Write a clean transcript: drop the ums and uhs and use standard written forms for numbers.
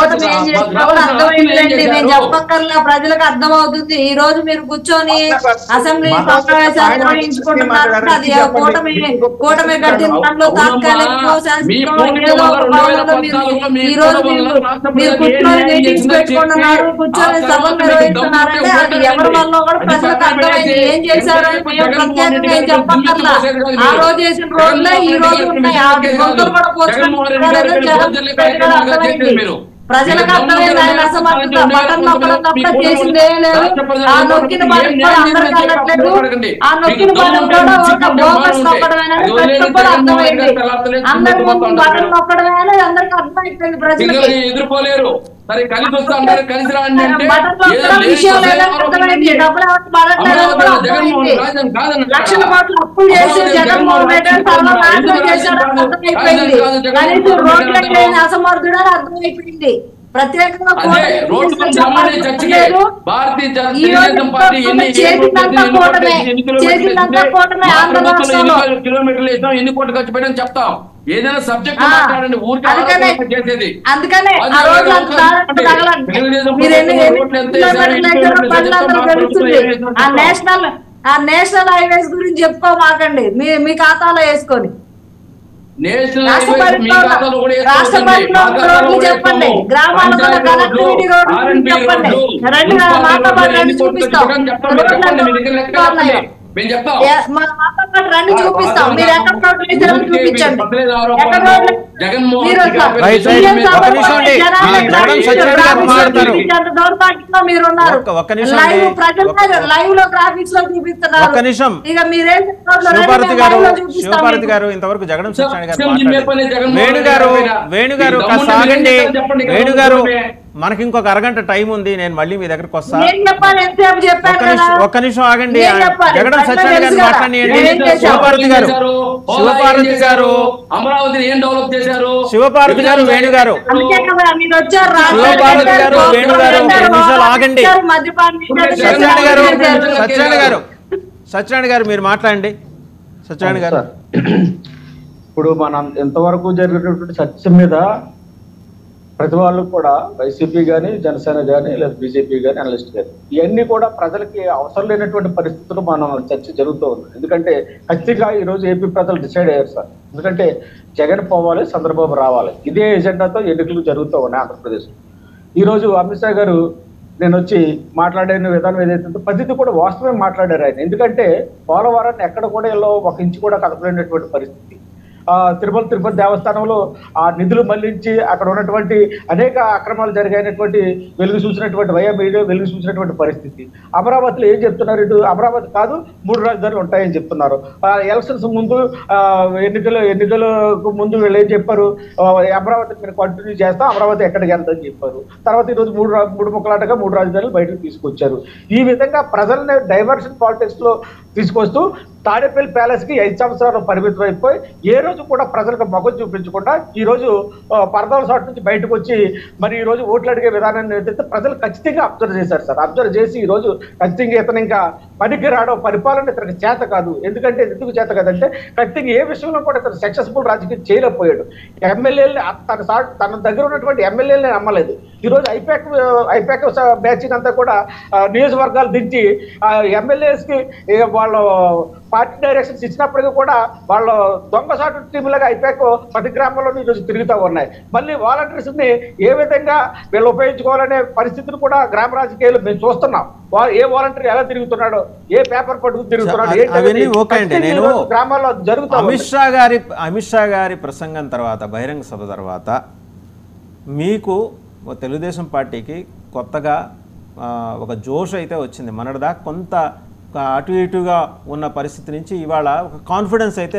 కూటమి ఏం చేసినా కూడా అర్థమైందండి. నేను చెప్పక్కర్లా, ప్రజలకు అర్థమవుతుంది. ఈ రోజు మీరు కూర్చొని అసెంబ్లీ సమావేశాలు నిర్వహించుకుంటున్నారు. అది కూటమి కట్టిన దాంట్లో తాత్కాలిక ఏదో ఒక భావనలో ఈ రోజు మీరు కూర్చొని మీటింగ్స్ పెట్టుకుంటున్నారు, కూర్చొని సభలు నిర్వహిస్తున్నారంటే అది ఎవరి వల్ల కూడా ప్రజలకు అర్థమైంది. ఏం చేశారని మేము ప్రత్యేకంగా ఏం చెప్పక్కర్లా. ఆ రోజు చేసిన రోజులే ఈ రోజు ఉన్నాయి. ఆ గొంతులు కూడా ప్రజలకు అర్థమైంది. ఆయన అసమర్థత బటన్ నొక్కడం తప్ప చేసింది ఏం లేదు. ఆ నొక్కిన బటన్ కూడా అందరికి వెళ్ళట్లేదు. ఆ నొక్కిన బటన్ కూడా ఒక బోగస్ నొక్కడమేనని ప్రజలకు కూడా అర్థమైంది. అందరి ముందు బటన్ నొక్కడమేనా అందరికి అర్థమైపోయింది ప్రజలకి. ఎదుర్కోలేరు. సరే కలిసి వస్తా అంటారు, కలిసి రాండి అంటే లక్షల కోట్లు అప్పులు చేసి జగన్మోహన్ రెడ్డి సర్వనాశనం చేశాడు అర్థమైపోయింది. కనీసం రోడ్లకు లేని అసమర్థుడు అర్థమైపోయింది. ప్రత్యేకంగా చేసిందంతా కూటమే ఆంధ్ర రాష్ట్రంలో. ఎన్ని కోట్లు ఖర్చు పెట్టని చెప్తాం. ఏదైనా సబ్జెక్ట్ మాట్లాడండి, ఊరికి అందుకనే ఆ రోజు ఆ నేషనల్ హైవేస్ గురించి చెప్పుకోమాకండి మీ ఖాతాలో వేసుకొని. రాష్ట్రపతిలో రోడ్లు చెప్పండి, గ్రామాలలో కనెక్టివిటీ రోడ్లు చెప్పండి. రండి మాతో పాటు రండి చూపిస్తాం. రండి చూపిస్తాం. మీరు ఎక్కడ రోడ్లు వేసారని చూపించండి. దౌర్భాగ్యంలో మీరున్నారు. లైవ్ లో గ్రాఫిక్స్ లో చూపిస్తున్నారు. ఇక మీరేం శివపార్వతి గారు ఇంతవరకు జగన్ వేణుగారు సాగండి. వేణుగారు మనకి ఇంకొక అరగంట టైం ఉంది. నేను మళ్ళీ మీ దగ్గరకు వస్తాను. ఒక్క నిమిషం ఆగండి. జగడం సత్యనారాయణ గారు మాట్లాడియండి. శివపార్వతి గారు వేణుగారు నిమిషాలు ఆగండి. సత్యనారాయణ గారు మీరు మాట్లాడండి. సత్యనారాయణ గారు, ఇప్పుడు మనం ఎంతవరకు జరిగినటువంటి చర్చ మీద ప్రతి వాళ్ళు కూడా వైసీపీ కానీ, జనసేన కానీ, లేదా బీజేపీ కానీ, అనలిస్ట్ కానీ ఇవన్నీ కూడా ప్రజలకి అవసరం లేనటువంటి పరిస్థితులు మనం చర్చ జరుగుతూ ఉంది. ఎందుకంటే ఖచ్చితంగా ఈరోజు ఏపీ ప్రజలు డిసైడ్ అయ్యారు సార్. ఎందుకంటే జగన్ పోవాలి, చంద్రబాబు రావాలి, ఇదే ఎజెండాతో ఎన్నికలు జరుగుతూ ఉన్నాయి ఆంధ్రప్రదేశ్లో. ఈరోజు అమిత్ షా గారు నేను వచ్చి మాట్లాడిన విధానం ఏదైతే ప్రతిదీ కూడా వాస్తవమే మాట్లాడారు ఆయన. ఎందుకంటే పోలవరాన్ని ఎక్కడ కూడా ఇలా ఒక ఇంచు కూడా కదపలేనటువంటి పరిస్థితి. తిరుపతి దేవస్థానంలో ఆ నిధులు మళ్లించి అక్కడ ఉన్నటువంటి అనేక అక్రమాలు జరిగినటువంటి వెలుగు చూసినటువంటి మీడియా వెలుగు చూసినటువంటి పరిస్థితి. అమరావతిలో ఏం చెప్తున్నారు? ఇటు అమరావతి కాదు 3 రాజధానులు ఉంటాయని చెప్తున్నారు. ఎలక్షన్స్ ముందు ఎన్నికలకు ముందు వీళ్ళు ఏం చెప్పారు? అమరావతి మీరు కంటిన్యూ చేస్తాం, అమరావతి ఎక్కడికి వెళ్తామని చెప్పారు. తర్వాత ఈరోజు మూడు ముక్కలాటగా 3 రాజధానులు బయటకు తీసుకొచ్చారు. ఈ విధంగా ప్రజల్ని డైవర్షన్ పాలిటిక్స్ లో తీసుకొస్తూ తాడేపల్లి ప్యాలెస్ కి 5 సంవత్సరాలు పరిమితం అయిపోయి ఏ రోజు కూడా ప్రజలకు మొగ్గు చూపించకుండా ఈ రోజు పరదాల సాట్ నుంచి బయటకు వచ్చి మరి ఈ రోజు ఓట్లు అడిగే విధానాన్ని ఏదైతే ప్రజలు ఖచ్చితంగా అబ్జర్వ్ చేశారు సార్. అబ్జర్వ్ చేసి ఈ రోజు ఖచ్చితంగా ఇతను ఇంకా పనికి రావడం, పరిపాలన ఇతనికి చేత కాదు. ఎందుకు చేత కాదంటే ఖచ్చితంగా ఏ విషయంలో కూడా ఇతను సక్సెస్ఫుల్ రాజకీయం చేయలేకపోయాడు. ఎమ్మెల్యేలని తన దగ్గర ఉన్నటువంటి ఎమ్మెల్యేలని నమ్మలేదు. ఈ రోజు ఐపాక్ బ్యాచ్ అంతా కూడా నియోజకవర్గాలు దించి ఎమ్మెల్యేస్ కి వాళ్ళు పార్టీ డైరెక్షన్స్ ఇచ్చినప్పటికీ కూడా వాళ్ళు దొంగసాటు టీములుగా ఐపాక్ ప్రతి గ్రామంలో ఈరోజు తిరుగుతూ ఉన్నాయి. మళ్ళీ వాలంటీర్స్ ని ఏ విధంగా వీళ్ళు ఉపయోగించుకోవాలనే పరిస్థితులు కూడా గ్రామ రాజకీయాలు మేము చూస్తున్నాం. ఏ వాలంటీర్ ఎలా తిరుగుతున్నాడో, ఏ పేపర్ పట్టుకు తిరుగుతున్నాడో గ్రామాల్లో జరుగుతా. అమిత్ షా గారి ప్రసంగం తర్వాత, బహిరంగ సభ తర్వాత మీకు తెలుగుదేశం పార్టీకి కొత్తగా ఒక జోష్ అయితే వచ్చింది. మొన్నటిదాకా కొంత అటు ఇటుగా ఉన్న పరిస్థితి నుంచి ఇవాళ ఒక కాన్ఫిడెన్స్ అయితే